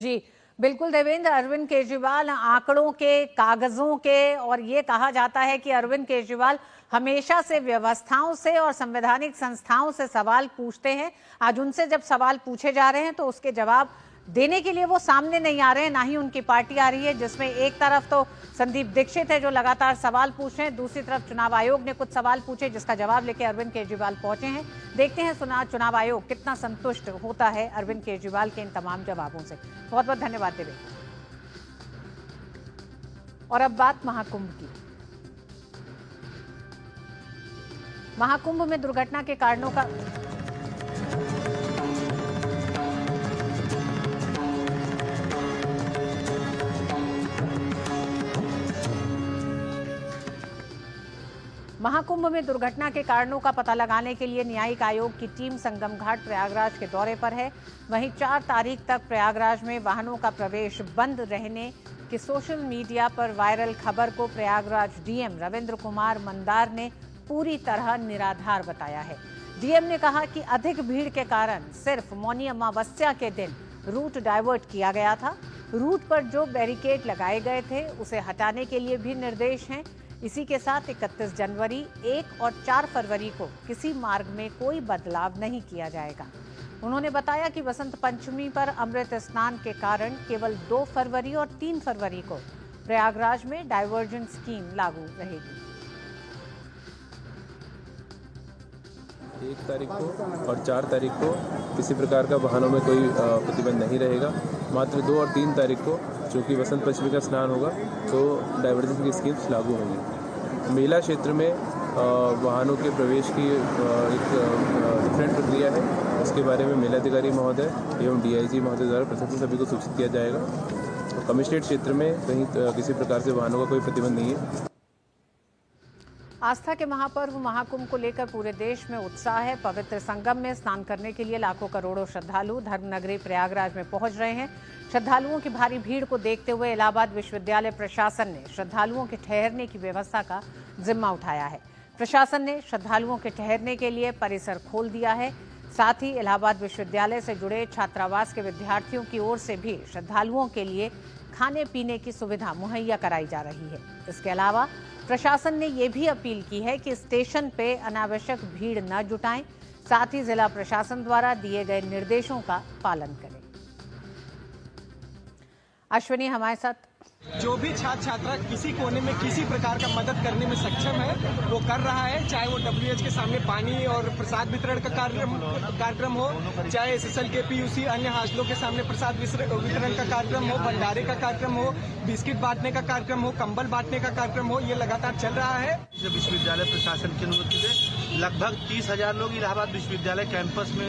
जी बिल्कुल देवेंद्र, अरविंद केजरीवाल आंकड़ों के, कागजों के, और ये कहा जाता है कि अरविंद केजरीवाल हमेशा से व्यवस्थाओं से और संवैधानिक संस्थाओं से सवाल पूछते हैं। आज उनसे जब सवाल पूछे जा रहे हैं तो उसके जवाब देने के लिए वो सामने नहीं आ रहे हैं, ना ही उनकी पार्टी आ रही है, जिसमें एक तरफ तो संदीप दीक्षित है जो लगातार सवाल पूछ रहे हैं, दूसरी तरफ चुनाव आयोग ने कुछ सवाल पूछे जिसका जवाब लेकर अरविंद केजरीवाल पहुंचे हैं। देखते हैं चुनाव आयोग कितना संतुष्ट होता है अरविंद केजरीवाल के इन तमाम जवाबों से। बहुत बहुत धन्यवाद देवेंद्र। और अब बात महाकुंभ की। महाकुंभ में दुर्घटना के कारणों का महाकुंभ में दुर्घटना के कारणों का पता लगाने के लिए न्यायिक आयोग की टीम संगम घाट प्रयागराज के दौरे पर है। वहीं 4 तारीख तक प्रयागराज में वाहनों का प्रवेश बंद रहने की सोशल मीडिया पर वायरल खबर को प्रयागराज डीएम रविंद्र कुमार मंदार ने पूरी तरह निराधार बताया है। डीएम ने कहा कि अधिक भीड़ के कारण सिर्फ मौनी अमावस्या के दिन रूट डाइवर्ट किया गया था। रूट पर जो बैरिकेड लगाए गए थे उसे हटाने के लिए भी निर्देश हैं। इसी के साथ 31 जनवरी, 1 और 4 फरवरी को किसी मार्ग में कोई बदलाव नहीं किया जाएगा। उन्होंने बताया कि बसंत पंचमी पर अमृत स्नान के कारण केवल 2 फरवरी और 3 फरवरी को प्रयागराज में डाइवर्जन स्कीम लागू रहेगी। 1 तारीख को और 4 तारीख को किसी प्रकार का वाहनों में कोई प्रतिबंध नहीं रहेगा। मात्र 2 और 3 तारीख को चूँकि बसंत पंचमी का स्नान होगा तो डाइवर्जन की स्कीम्स लागू होंगी। मेला क्षेत्र में वाहनों के प्रवेश की एक डिफरेंट प्रक्रिया है, उसके बारे में मेलाधिकारी महोदय एवं डीआईजी महोदय द्वारा पृथक से सभी को सूचित किया जाएगा। और कमिश्नरेट क्षेत्र में कहीं किसी प्रकार से वाहनों का कोई प्रतिबंध नहीं है। आस्था के महापर्व महाकुंभ को लेकर पूरे देश में उत्साह है। पवित्र संगम में स्नान करने के लिए लाखों करोड़ों श्रद्धालु धर्मनगरी प्रयागराज में पहुंच रहे हैं। श्रद्धालुओं की भारी भीड़ को देखते हुए इलाहाबाद विश्वविद्यालय प्रशासन ने श्रद्धालुओं के ठहरने की व्यवस्था का जिम्मा उठाया है। प्रशासन ने श्रद्धालुओं के ठहरने के लिए परिसर खोल दिया है। साथ ही इलाहाबाद विश्वविद्यालय से जुड़े छात्रावास के विद्यार्थियों की ओर से भी श्रद्धालुओं के लिए खाने पीने की सुविधा मुहैया कराई जा रही है। इसके अलावा प्रशासन ने यह भी अपील की है कि स्टेशन पे अनावश्यक भीड़ न जुटाएं, साथ ही जिला प्रशासन द्वारा दिए गए निर्देशों का पालन करें। अश्विनी हमारे साथ। जो भी छात्र छात्रा किसी कोने में किसी प्रकार का मदद करने में सक्षम है वो कर रहा है, चाहे वो WH के सामने पानी और प्रसाद वितरण का कार्यक्रम हो, चाहे SSL के PUC अन्य हॉस्टलों के सामने प्रसाद वितरण का कार्यक्रम हो, भंडारे का कार्यक्रम हो, बिस्किट बांटने का कार्यक्रम हो, कंबल बांटने का कार्यक्रम हो, ये लगातार चल रहा है। विश्वविद्यालय प्रशासन की अनुमति से लगभग 30,000 लोग इलाहाबाद विश्वविद्यालय कैंपस में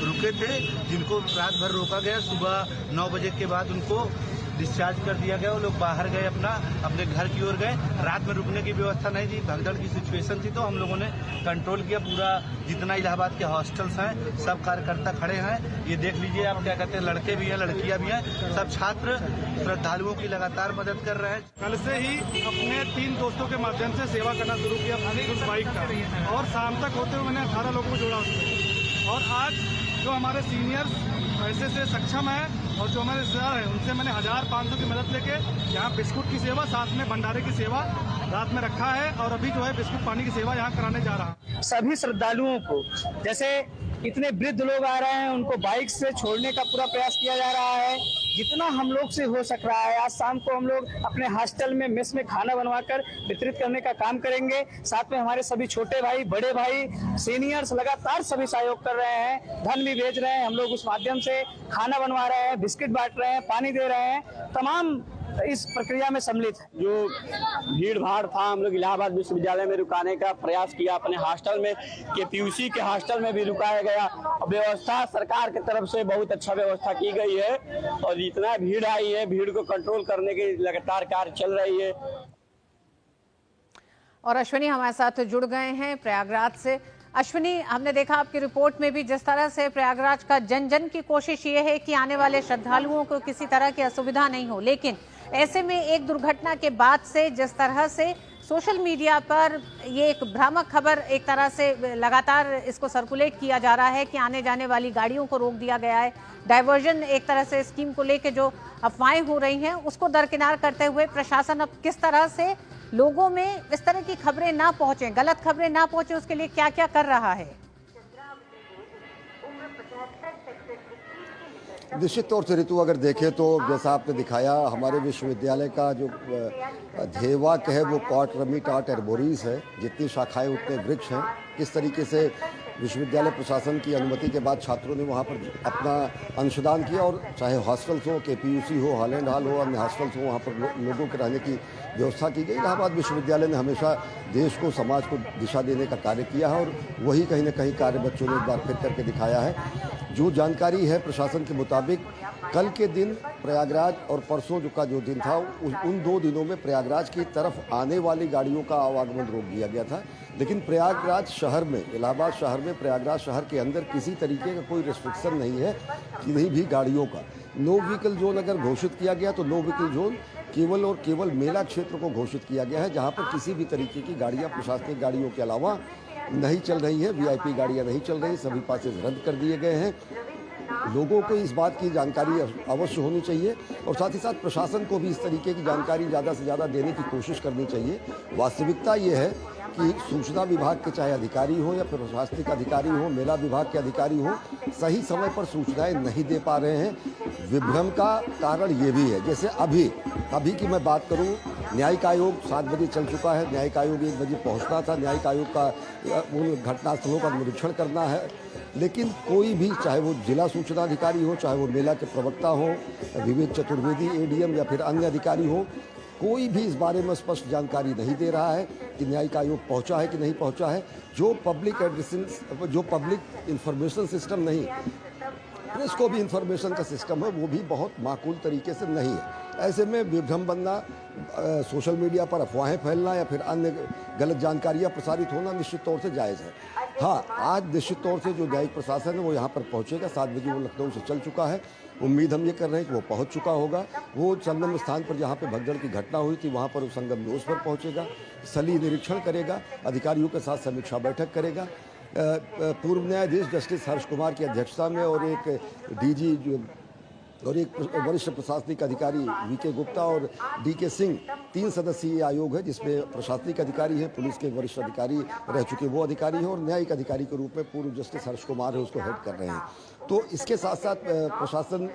रुके थे, जिनको रात भर रोका गया। सुबह 9 बजे के बाद उनको डिस्चार्ज कर दिया गया। वो लोग बाहर गए, अपने घर की ओर गए। रात में रुकने की व्यवस्था नहीं थी, भगदड़ की सिचुएशन थी, तो हम लोगों ने कंट्रोल किया। पूरा जितना इलाहाबाद के हॉस्टल्स हैं सब कार्यकर्ता खड़े हैं। ये देख लीजिए आप, क्या कहते हैं, लड़के भी हैं लड़कियां भी हैं, सब छात्र श्रद्धालुओं की लगातार मदद कर रहे हैं। कल से ही अपने 3 दोस्तों के माध्यम से सेवा करना शुरू किया उस बाइक का, और शाम तक होते हुए मैंने 18 लोगों को जोड़ा उसमें। और आज जो हमारे सीनियर्स पैसे से सक्षम है और जो हमारे रिश्तेदार हैं उनसे मैंने 1500 की मदद लेके यहाँ बिस्कुट की सेवा, साथ में भंडारे की सेवा रात में रखा है, और अभी जो है बिस्कुट पानी की सेवा यहाँ कराने जा रहा हूँ। सभी श्रद्धालुओं को, जैसे इतने वृद्ध लोग आ रहे हैं, उनको बाइक से छोड़ने का पूरा प्रयास किया जा रहा है जितना हम लोग से हो सक रहा है। आज शाम को हम लोग अपने हॉस्टल में मेस में खाना बनवाकर वितरित करने का काम करेंगे। साथ में हमारे सभी छोटे भाई, बड़े भाई, सीनियर्स लगातार सभी सहयोग कर रहे हैं, धन भी भेज रहे हैं। हम लोग उस माध्यम से खाना बनवा रहे हैं, बिस्किट बांट रहे हैं, पानी दे रहे हैं, तमाम इस प्रक्रिया में सम्मिलित है। जो भीड़ भाड़ था, हम लोग इलाहाबाद विश्वविद्यालय में रुकाने का प्रयास किया। अपने हॉस्टल में के PUC के हॉस्टल में भी रुकाया गया। व्यवस्था सरकार की तरफ से बहुत अच्छा व्यवस्था की गई है, और जितना भीड़ आई है, भीड़ को कंट्रोल करने की लगातार कार्य चल रही है। और अश्विनी हमारे साथ जुड़ गए हैं प्रयागराज से। अश्विनी, हमने देखा आपकी रिपोर्ट में भी जिस तरह से प्रयागराज का जन जन की कोशिश ये है कि आने वाले श्रद्धालुओं को किसी तरह की असुविधा नहीं हो, लेकिन ऐसे में एक दुर्घटना के बाद से जिस तरह से सोशल मीडिया पर ये एक भ्रामक खबर एक तरह से लगातार इसको सर्कुलेट किया जा रहा है कि आने जाने वाली गाड़ियों को रोक दिया गया है। डाइवर्जन एक तरह से स्कीम को लेकर जो अफवाहें हो रही हैं उसको दरकिनार करते हुए प्रशासन अब किस तरह से लोगों में इस तरह की खबरें ना पहुंचे, गलत खबरें ना पहुंचे, उसके लिए क्या क्या कर रहा है? निश्चित तौर से ऋतु अगर देखें तो जैसा आपने दिखाया, हमारे विश्वविद्यालय का जो ध्येयवाक्य है वो कॉट रमी टाट एर्बोरीज है, जितनी शाखाएं उतने वृक्ष हैं। किस तरीके से विश्वविद्यालय प्रशासन की अनुमति के बाद छात्रों ने वहाँ पर अपना अंशदान किया, और चाहे हॉस्टल्स हो, KPUC हो, हॉलैंड हॉल हो, अन्य हॉस्टल्स हो, वहाँ पर लोगों के रहने की व्यवस्था की गई। इलाहाबाद विश्वविद्यालय ने हमेशा देश को, समाज को दिशा देने का कार्य किया है, और वही कहीं ना कहीं कार्य बच्चों ने एक बार फिर करके दिखाया है। जो जानकारी है प्रशासन के मुताबिक, कल के दिन प्रयागराज और परसों का जो दिन था, उन 2 दिनों में प्रयागराज की तरफ आने वाली गाड़ियों का आवागमन रोक दिया गया था। लेकिन प्रयागराज शहर में, इलाहाबाद शहर में, प्रयागराज शहर के अंदर किसी तरीके का कोई रिस्ट्रिक्शन नहीं है, किसी भी गाड़ियों का। नो व्हीकल जोन अगर घोषित किया गया तो नो व्हीकल जोन केवल और केवल मेला क्षेत्र को घोषित किया गया है, जहाँ पर किसी भी तरीके की गाड़ियाँ प्रशासनिक गाड़ियों के अलावा नहीं चल रही है। VIP गाड़ियाँ नहीं चल रही, सभी पासेज रद्द कर दिए गए हैं। लोगों को इस बात की जानकारी अवश्य होनी चाहिए, और साथ ही साथ प्रशासन को भी इस तरीके की जानकारी ज़्यादा से ज़्यादा देने की कोशिश करनी चाहिए। वास्तविकता ये है कि सूचना विभाग के चाहे अधिकारी हो या प्रशासनिक अधिकारी हो, मेला विभाग के अधिकारी हो, सही समय पर सूचनाएं नहीं दे पा रहे हैं। विभ्रम का कारण ये भी है, जैसे अभी की मैं बात करूं, न्यायिक आयोग 7 बजे चल चुका है, न्यायिक आयोग 1 बजे पहुंचना था, न्यायिक आयोग का उन घटनास्थलों का निरीक्षण करना है, लेकिन कोई भी, चाहे वो जिला सूचना अधिकारी हो, चाहे वो मेला के प्रवक्ता हो, विवेक चतुर्वेदी ADM या फिर अन्य अधिकारी हो, कोई भी इस बारे में स्पष्ट जानकारी नहीं दे रहा है कि न्यायिक आयोग पहुंचा है कि नहीं पहुंचा है। जो पब्लिक इंफॉर्मेशन सिस्टम नहीं, प्रेस को भी इंफॉर्मेशन का सिस्टम है, वो भी बहुत माकूल तरीके से नहीं है। ऐसे में विभ्रम बनना, सोशल मीडिया पर अफवाहें फैलना या फिर अन्य गलत जानकारियां प्रसारित होना निश्चित तौर से जायज़ है। हाँ, आज निश्चित तौर से जो न्यायिक प्रशासन है वो यहाँ पर पहुँचेगा। 7 बजे वो लखनऊ से चल चुका है। उम्मीद हम ये कर रहे हैं कि वो पहुँच चुका होगा। वो संगम स्थान पर जहाँ पे भगदड़ की घटना हुई थी वहाँ पर वो संगम नोस पर पहुँचेगा, स्थलीय निरीक्षण करेगा, अधिकारियों के साथ समीक्षा बैठक करेगा। पूर्व न्यायाधीश जस्टिस हर्ष कुमार की अध्यक्षता में और एक DG और एक वरिष्ठ प्रशासनिक अधिकारी VK गुप्ता और DK सिंह, 3 सदस्यीय आयोग है, जिसमें प्रशासनिक अधिकारी है, पुलिस के वरिष्ठ अधिकारी रह चुके वो अधिकारी हैं, और न्यायिक अधिकारी के रूप में पूर्व जस्टिस हर्ष कुमार है, उसको हेड कर रहे हैं। तो इसके साथ साथ प्रशासन,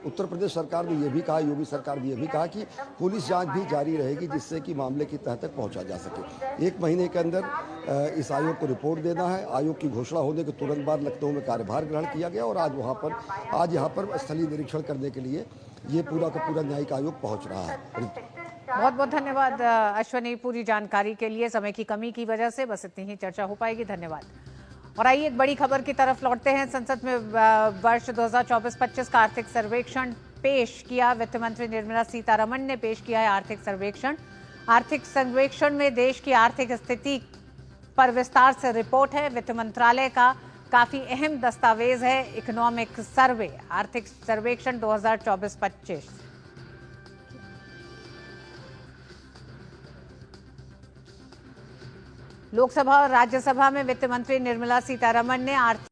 उत्तर प्रदेश सरकार ने ये भी कहा, योगी सरकार ने ये भी कहा कि पुलिस जांच भी जारी रहेगी, जिससे कि मामले की तह तक पहुंचा जा सके। 1 महीने के अंदर इस आयोग को रिपोर्ट देना है। आयोग की घोषणा होने के तुरंत बाद लखनऊ में कार्यभार ग्रहण किया गया, और आज यहाँ पर स्थलीय निरीक्षण करने के लिए ये पूरा का पूरा न्यायिक आयोग पहुँच रहा है। बहुत बहुत धन्यवाद अश्वनी, पूरी जानकारी के लिए। समय की कमी की वजह से बस इतनी ही चर्चा हो पाएगी। धन्यवाद। और आइए एक बड़ी खबर की तरफ लौटते हैं। संसद में वर्ष 2024-25 का आर्थिक सर्वेक्षण पेश किया। वित्त मंत्री निर्मला सीतारमण ने पेश किया है आर्थिक सर्वेक्षण। आर्थिक सर्वेक्षण में देश की आर्थिक स्थिति पर विस्तार से रिपोर्ट है। वित्त मंत्रालय का काफी अहम दस्तावेज है इकोनॉमिक सर्वे, आर्थिक सर्वेक्षण 2024-25। लोकसभा और राज्यसभा में वित्त मंत्री निर्मला सीतारमण ने आर्थिक